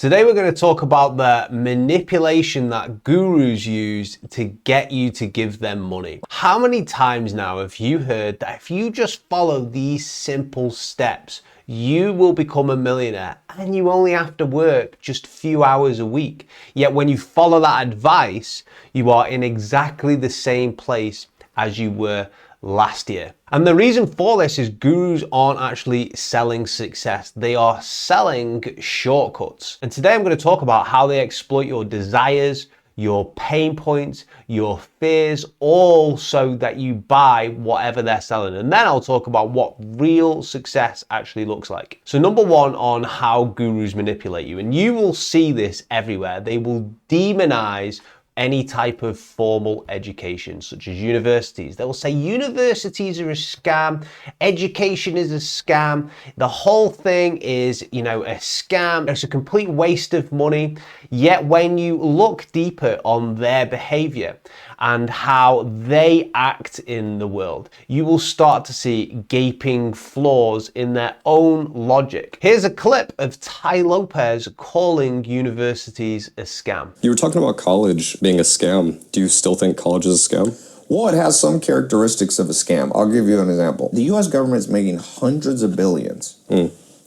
Today we're going to talk about the manipulation that gurus use to get you to give them money. How many times now have you heard that if you just follow these simple steps, you will become a millionaire and you only have to work just a few hours a week? Yet when you follow that advice, you are in exactly the same place as you were last year. And the reason for this is gurus aren't actually selling success. They are selling shortcuts. And today I'm going to talk about how they exploit your desires, your pain points, your fears, all so that you buy whatever they're selling. And then I'll talk about what real success actually looks like. So number one on how gurus manipulate you, and you will see this everywhere. They will demonize any type of formal education, such as universities. They will say universities are a scam, education is a scam, the whole thing is, a scam, it's a complete waste of money. Yet when you look deeper on their behavior and how they act in the world, you will start to see gaping flaws in their own logic. Here's a clip of Tai Lopez calling universities a scam. You were talking about college being a scam. Do you still think college is a scam? Well, it has some characteristics of a scam. I'll give you an example. The U.S. government is making hundreds of billions.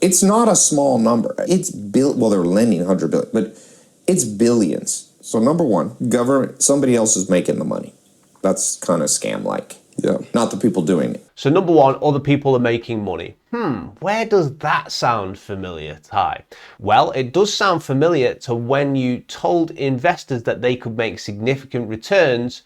It's not a small number. Well, they're lending 100 billion, but it's billions. So number one, government, somebody else is making the money. That's kind of scam-like. Yeah. Not the people doing it. So number one, other people are making money. Where does that sound familiar, Tai? Well, it does sound familiar to when you told investors that they could make significant returns,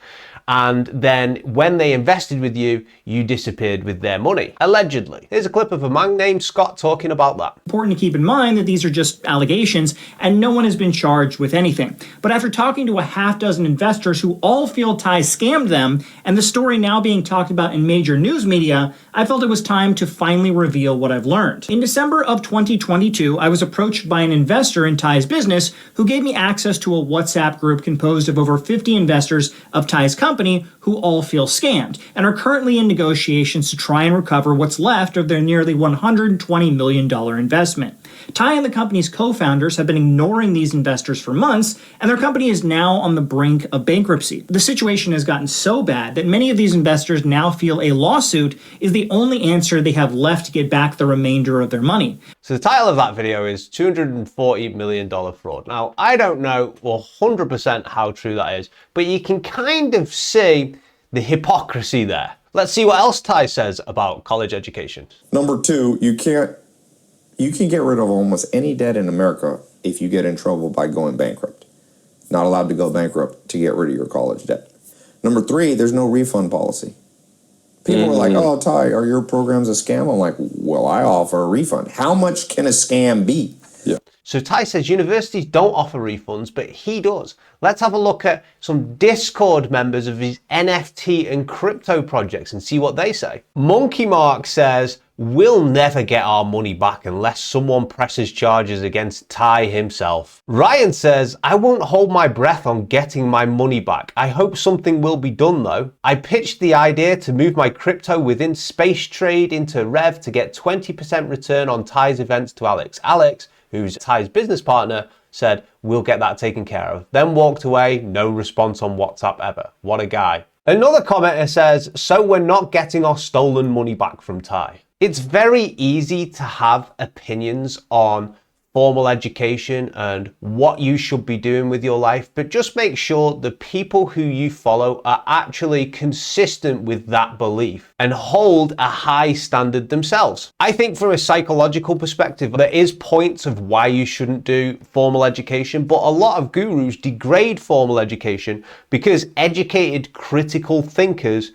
and then when they invested with you, you disappeared with their money, allegedly. Here's a clip of a man named Scott talking about that. Important to keep in mind that these are just allegations and no one has been charged with anything. But after talking to a half dozen investors who all feel Tai scammed them, and the story now being talked about in major news media, I felt it was time to finally reveal what I've learned. In December of 2022, I was approached by an investor in Tai's business who gave me access to a WhatsApp group composed of over 50 investors of Tai's company who all feel scammed and are currently in negotiations to try and recover what's left of their nearly $120 million investment. Tai and the company's co-founders have been ignoring these investors for months, and their company is now on the brink of bankruptcy. The situation has gotten so bad that many of these investors now feel a lawsuit is the only answer they have left to get back the remainder of their money. So the title of that video is $240 million fraud. Now, I don't know 100% how true that is, but you can kind of see the hypocrisy there. Let's see what else Tai says about college education. Number two, you can get rid of almost any debt in America if you get in trouble by going bankrupt. Not allowed to go bankrupt to get rid of your college debt. Number three, there's no refund policy. People are like, oh, Tai, are your programs a scam? I'm like, well, I offer a refund. How much can a scam be? Yeah. So Tai says universities don't offer refunds, but he does. Let's have a look at some Discord members of his NFT and crypto projects and see what they say. Monkey Mark says, we'll never get our money back unless someone presses charges against Tai himself. Ryan says, I won't hold my breath on getting my money back. I hope something will be done though. I pitched the idea to move my crypto within space trade into Rev to get 20% return on Tai's events to Alex. Alex, who's Tai's business partner, said, we'll get that taken care of. Then walked away, no response on WhatsApp ever. What a guy. Another commenter says, so we're not getting our stolen money back from Tai. It's very easy to have opinions on formal education and what you should be doing with your life, but just make sure the people who you follow are actually consistent with that belief and hold a high standard themselves. I think from a psychological perspective, there is points of why you shouldn't do formal education, but a lot of gurus degrade formal education because educated critical thinkers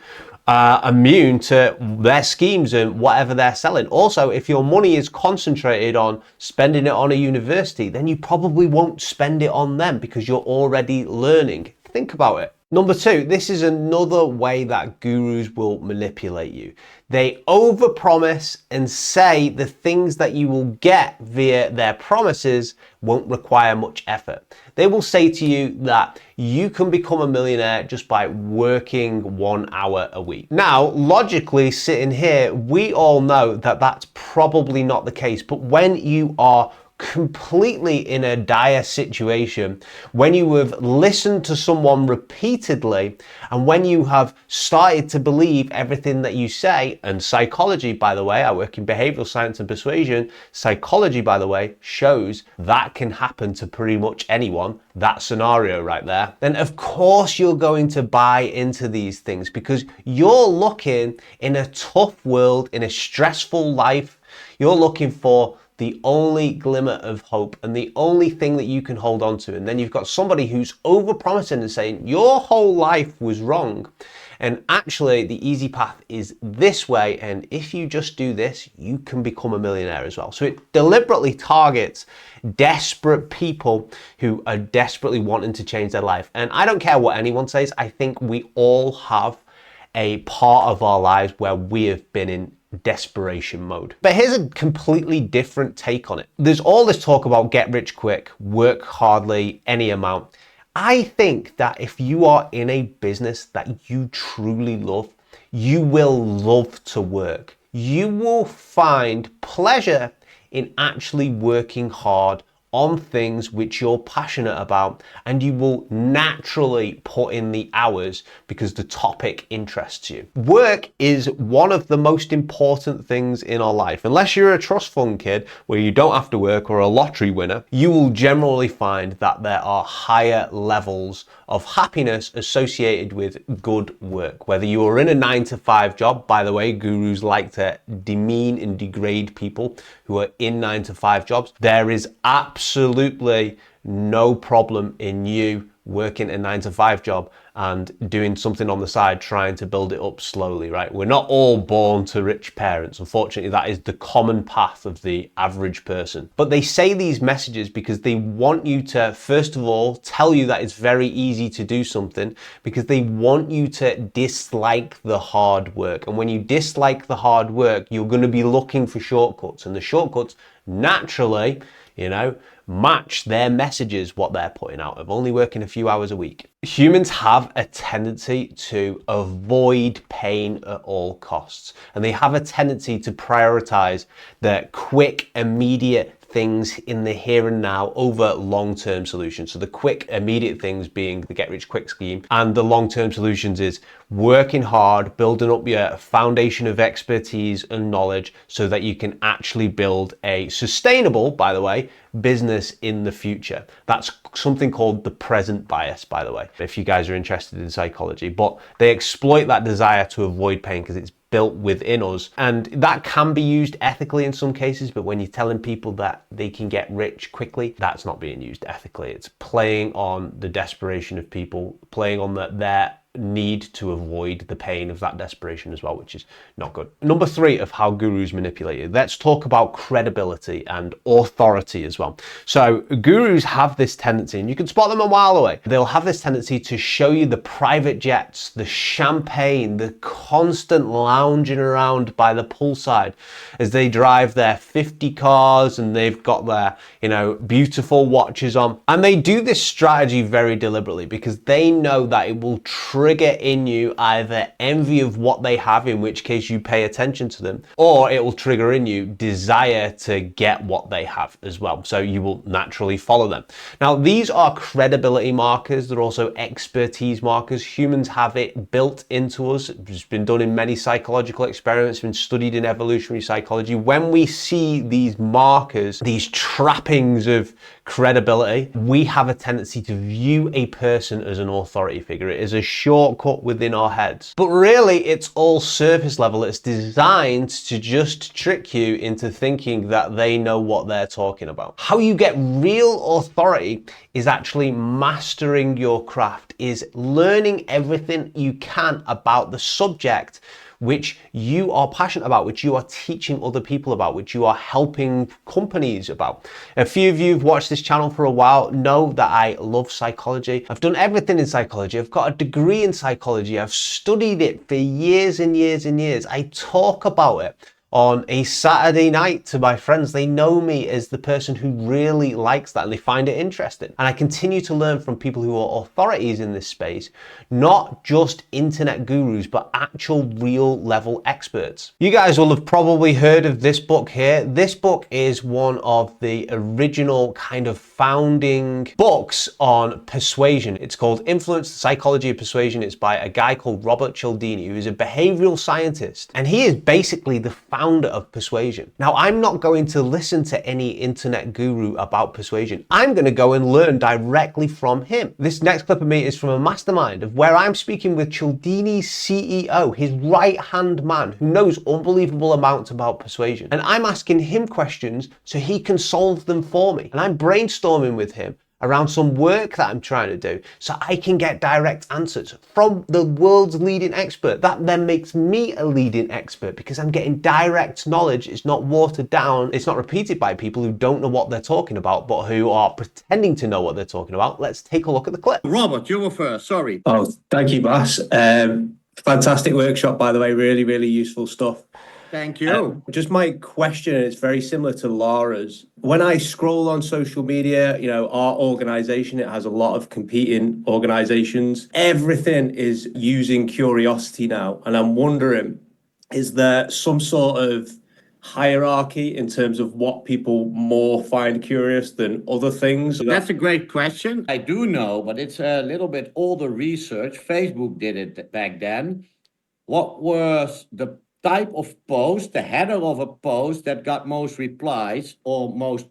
immune to their schemes and whatever they're selling. Also, if your money is concentrated on spending it on a university, then you probably won't spend it on them because you're already learning. Think about it. Number two, this is another way that gurus will manipulate you. They overpromise and say the things that you will get via their promises won't require much effort. They will say to you that you can become a millionaire just by working 1 hour a week. Now, logically sitting here, we all know that that's probably not the case, but when you are completely in a dire situation, when you have listened to someone repeatedly, and when you have started to believe everything that you say, and psychology, by the way, I work in behavioral science and persuasion, psychology, by the way, shows that can happen to pretty much anyone, that scenario right there, then of course you're going to buy into these things because you're looking in a tough world, in a stressful life, you're looking for the only glimmer of hope and the only thing that you can hold on to. And then you've got somebody who's over-promising and saying your whole life was wrong. And actually the easy path is this way. And if you just do this, you can become a millionaire as well. So it deliberately targets desperate people who are desperately wanting to change their life. And I don't care what anyone says. I think we all have a part of our lives where we have been in desperation mode. But here's a completely different take on it. There's all this talk about get rich quick, work hardly, any amount. I think that if you are in a business that you truly love, you will love to work. You will find pleasure in actually working hard on things which you're passionate about, and you will naturally put in the hours because the topic interests you. Work is one of the most important things in our life. Unless you're a trust fund kid where you don't have to work or a lottery winner, you will generally find that there are higher levels of happiness associated with good work. Whether you are in a 9-to-5 job, by the way, gurus like to demean and degrade people who are in 9-to-5 jobs. There is absolutely no problem in you working a 9-to-5 job and doing something on the side, trying to build it up slowly, right? We're not all born to rich parents. Unfortunately, that is the common path of the average person. But they say these messages because they want you to, first of all, tell you that it's very easy to do something, because they want you to dislike the hard work. And when you dislike the hard work, you're going to be looking for shortcuts, and the shortcuts naturally, match their messages, what they're putting out of only working a few hours a week. Humans have a tendency to avoid pain at all costs, and they have a tendency to prioritize the quick, immediate things in the here and now over long-term solutions. So the quick, immediate things being the get-rich-quick scheme, and the long-term solutions is working hard, building up your foundation of expertise and knowledge so that you can actually build a sustainable, by the way, business in the future. That's something called the present bias, by the way, if you guys are interested in psychology. But they exploit that desire to avoid pain because it's built within us, and that can be used ethically in some cases, but when you're telling people that they can get rich quickly, that's not being used ethically. It's playing on the desperation of people, playing on their need to avoid the pain of that desperation as well, which is not good. Number 3 of how gurus manipulate you. Let's talk about credibility and authority as well. So gurus have this tendency, and you can spot them a mile away. They'll have this tendency to show you the private jets, the champagne, the constant lounging around by the poolside as they drive their 50 cars, and they've got their, beautiful watches on. And they do this strategy very deliberately because they know that it will trigger in you either envy of what they have, in which case you pay attention to them, or it will trigger in you desire to get what they have as well. So you will naturally follow them. Now, these are credibility markers. They're also expertise markers. Humans have it built into us. It's been done in many psychological experiments, been studied in evolutionary psychology. When we see these markers, these trappings of credibility, we have a tendency to view a person as an authority figure. It is a shortcut within our heads. But really, it's all surface level. It's designed to just trick you into thinking that they know what they're talking about. How you get real authority is actually mastering your craft, is learning everything you can about the subject which you are passionate about, which you are teaching other people about, which you are helping companies about. A few of you who've watched this channel for a while know that I love psychology. I've done everything in psychology. I've got a degree in psychology. I've studied it for years and years and years. I talk about it on a Saturday night to my friends. They know me as the person who really likes that and they find it interesting. And I continue to learn from people who are authorities in this space, not just internet gurus, but actual real level experts. You guys will have probably heard of this book here. This book is one of the original kind of founding books on persuasion. It's called Influence, the Psychology of Persuasion. It's by a guy called Robert Cialdini, who is a behavioral scientist. And he is basically the founder of persuasion. Now, I'm not going to listen to any internet guru about persuasion. I'm going to go and learn directly from him. This next clip of me is from a mastermind of where I'm speaking with Cialdini's CEO, his right-hand man, who knows unbelievable amounts about persuasion. And I'm asking him questions so he can solve them for me. And I'm brainstorming with him around some work that I'm trying to do so I can get direct answers from the world's leading expert. That then makes me a leading expert because I'm getting direct knowledge. It's not watered down. It's not repeated by people who don't know what they're talking about, but who are pretending to know what they're talking about. Let's take a look at the clip. Robert, you were first, sorry. Oh, thank you, Bas. Fantastic workshop, by the way. Really, really useful stuff. Thank you. Just my question, and it's very similar to Laura's. When I scroll on social media, you know, our organization, it has a lot of competing organizations. Everything is using curiosity now. And I'm wondering, is there some sort of hierarchy in terms of what people more find curious than other things? That's a great question. I do know, but it's a little bit older research. Facebook did it back then. What was the type of post, the header of a post that got most replies or most,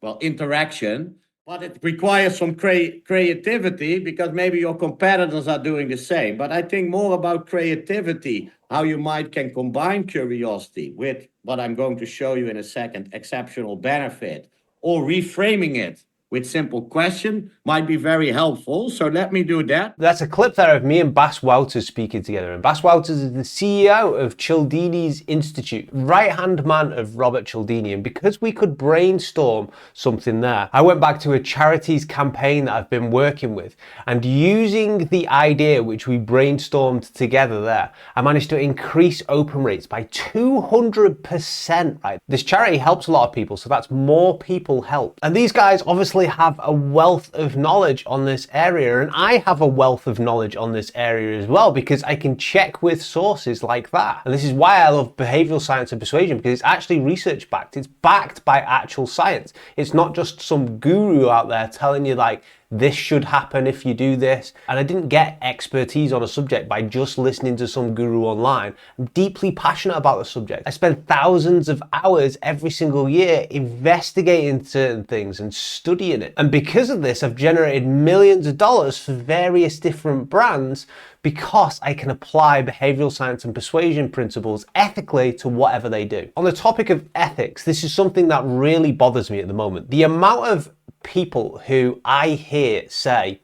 well, interaction? But it requires some creativity because maybe your competitors are doing the same. But I think more about creativity, how you can combine curiosity with what I'm going to show you in a second, exceptional benefit, or reframing it with simple question might be very helpful. So let me do that. That's a clip there of me and Bas Wouters speaking together. And Bas Wouters is the CEO of Cialdini's Institute, right-hand man of Robert Cialdini. And because we could brainstorm something there, I went back to a charities campaign that I've been working with. And using the idea which we brainstormed together there, I managed to increase open rates by 200%, right? This charity helps a lot of people, so that's more people helped. And these guys obviously have a wealth of knowledge on this area, and I have a wealth of knowledge on this area as well because I can check with sources like that. And this is why I love behavioral science and persuasion, because it's actually research backed. It's backed by actual science. It's not just some guru out there telling you like, this should happen if you do this. And I didn't get expertise on a subject by just listening to some guru online. I'm deeply passionate about the subject. I spend thousands of hours every single year investigating certain things and studying it. And because of this, I've generated millions of dollars for various different brands because I can apply behavioral science and persuasion principles ethically to whatever they do. On the topic of ethics, this is something that really bothers me at the moment. The amount of people who I hear say,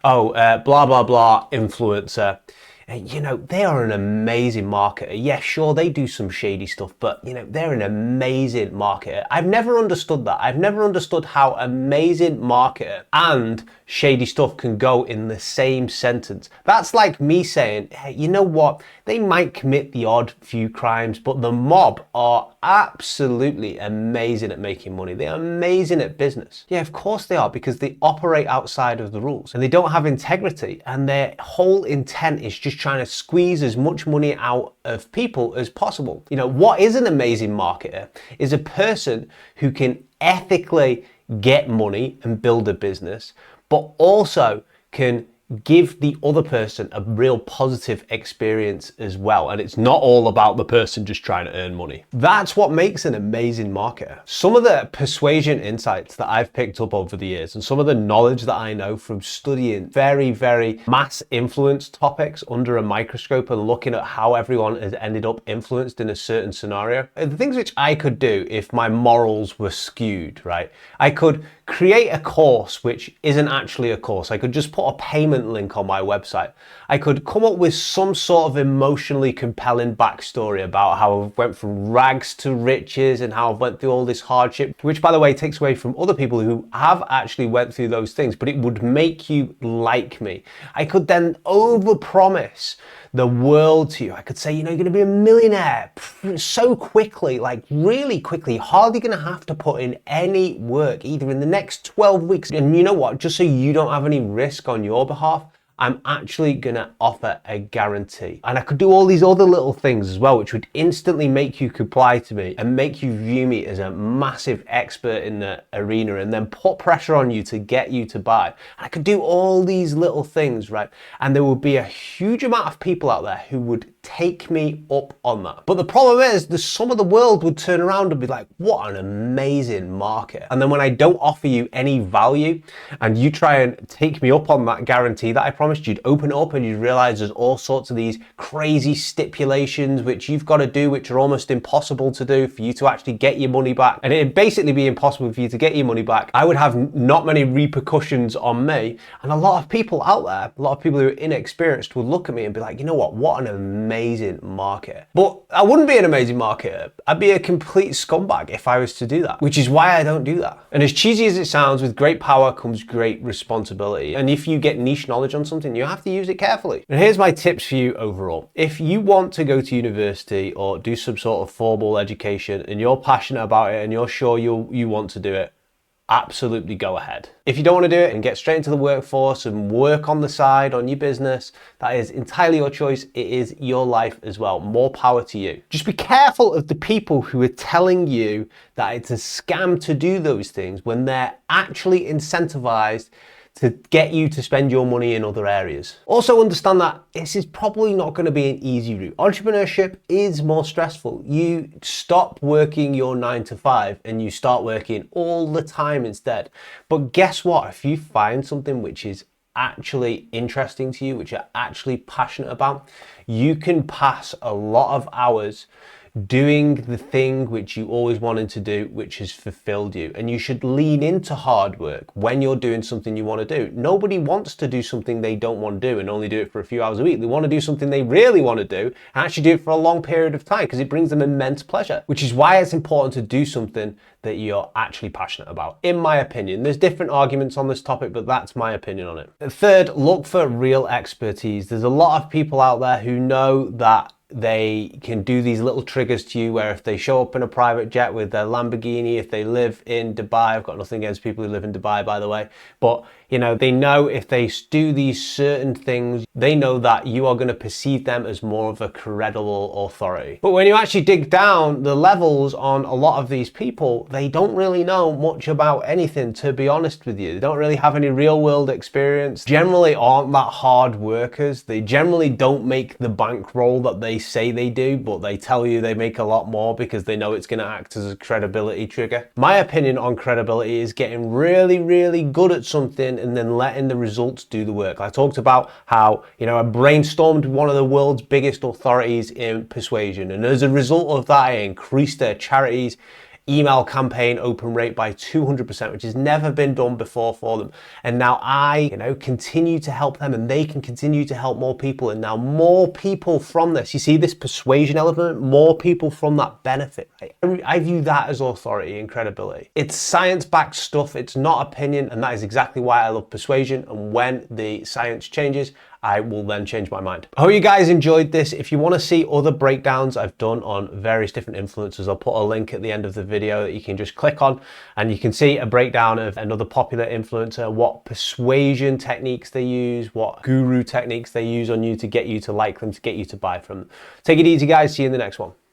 oh, blah, blah, blah, influencer, you know, they are an amazing marketer. Yeah, sure, they do some shady stuff, but, you know, they're an amazing marketer. I've never understood that. I've never understood how amazing marketer and shady stuff can go in the same sentence. That's like me saying, hey, you know what? They might commit the odd few crimes, but the mob are absolutely amazing at making money. They're amazing at business. Yeah, of course they are, because they operate outside of the rules and they don't have integrity, and their whole intent is just trying to squeeze as much money out of people as possible. You know, what is an amazing marketer is a person who can ethically get money and build a business, but also can give the other person a real positive experience as well. And it's not all about the person just trying to earn money. That's what makes an amazing marketer. Some of the persuasion insights that I've picked up over the years and some of the knowledge that I know from studying very, very mass influence topics under a microscope and looking at how everyone has ended up influenced in a certain scenario, the things which I could do if my morals were skewed, right? I could create a course which isn't actually a course. I could just put a payment link on my website. I could come up with some sort of emotionally compelling backstory about how I went from rags to riches and how I went through all this hardship, which by the way takes away from other people who have actually went through those things, but it would make you like me. I could then overpromise the world to you. I could say, you know, you're going to be a millionaire so quickly, like really quickly. You're hardly going to have to put in any work either in the next 12 weeks. And you know what? Just so you don't have any risk on your behalf, I'm actually gonna offer a guarantee. And I could do all these other little things as well, which would instantly make you comply to me and make you view me as a massive expert in the arena and then put pressure on you to get you to buy. And I could do all these little things, right? And there would be a huge amount of people out there who would take me up on that. But the problem is the sum of the world would turn around and be like, what an amazing market. And then when I don't offer you any value and you try and take me up on that guarantee that I promised, you'd open it up and you'd realize there's all sorts of these crazy stipulations which you've got to do, which are almost impossible to do for you to actually get your money back. And it'd basically be impossible for you to get your money back. I would have not many repercussions on me. And a lot of people out there, a lot of people who are inexperienced would look at me and be like, you know what an amazing market. But I wouldn't be an amazing marketer. I'd be a complete scumbag if I was to do that, which is why I don't do that. And as cheesy as it sounds, with great power comes great responsibility. And if you get niche knowledge on something, you have to use it carefully. And here's my tips for you overall. If you want to go to university or do some sort of formal education and you're passionate about it and you're sure you want to do it, absolutely go ahead. If you don't want to do it and get straight into the workforce and work on the side on your business, that is entirely your choice. It is your life as well. More power to you. Just be careful of the people who are telling you that it's a scam to do those things when they're actually incentivized to get you to spend your money in other areas. Also understand that this is probably not going to be an easy route. Entrepreneurship is more stressful. You stop working your 9 to 5 and you start working all the time instead. But guess what? If you find something which is actually interesting to you, which you're actually passionate about, you can pass a lot of hours doing the thing which you always wanted to do, which has fulfilled you. And you should lean into hard work when you're doing something you want to do. Nobody wants to do something they don't want to do and only do it for a few hours a week. They want to do something they really want to do and actually do it for a long period of time because it brings them immense pleasure, which is why it's important to do something that you're actually passionate about, in my opinion. There's different arguments on this topic, but that's my opinion on it. Third, look for real expertise. There's a lot of people out there who know that they can do these little triggers to you where if they show up in a private jet with their Lamborghini, if they live in Dubai, I've got nothing against people who live in Dubai, by the way, but you know, they know if they do these certain things, they know that you are going to perceive them as more of a credible authority. But when you actually dig down the levels on a lot of these people, they don't really know much about anything, to be honest with you. They don't really have any real world experience, generally aren't that hard workers. They generally don't make the bankroll that they say they do, but they tell you they make a lot more because they know it's going to act as a credibility trigger. My opinion on credibility is getting really, really good at something and then letting the results do the work. I talked about how, you know, I brainstormed one of the world's biggest authorities in persuasion, and as a result of that, I increased their charities email campaign open rate by 200%, which has never been done before for them. And now I, continue to help them and they can continue to help more people. And now more people from this, you see this persuasion element, more people from that benefit, right? I view that as authority and credibility. It's science-backed stuff. It's not opinion. And that is exactly why I love persuasion. And when the science changes, I will then change my mind. I hope you guys enjoyed this. If you want to see other breakdowns I've done on various different influencers, I'll put a link at the end of the video that you can just click on and you can see a breakdown of another popular influencer, what persuasion techniques they use, what guru techniques they use on you to get you to like them, to get you to buy from them. Take it easy, guys. See you in the next one.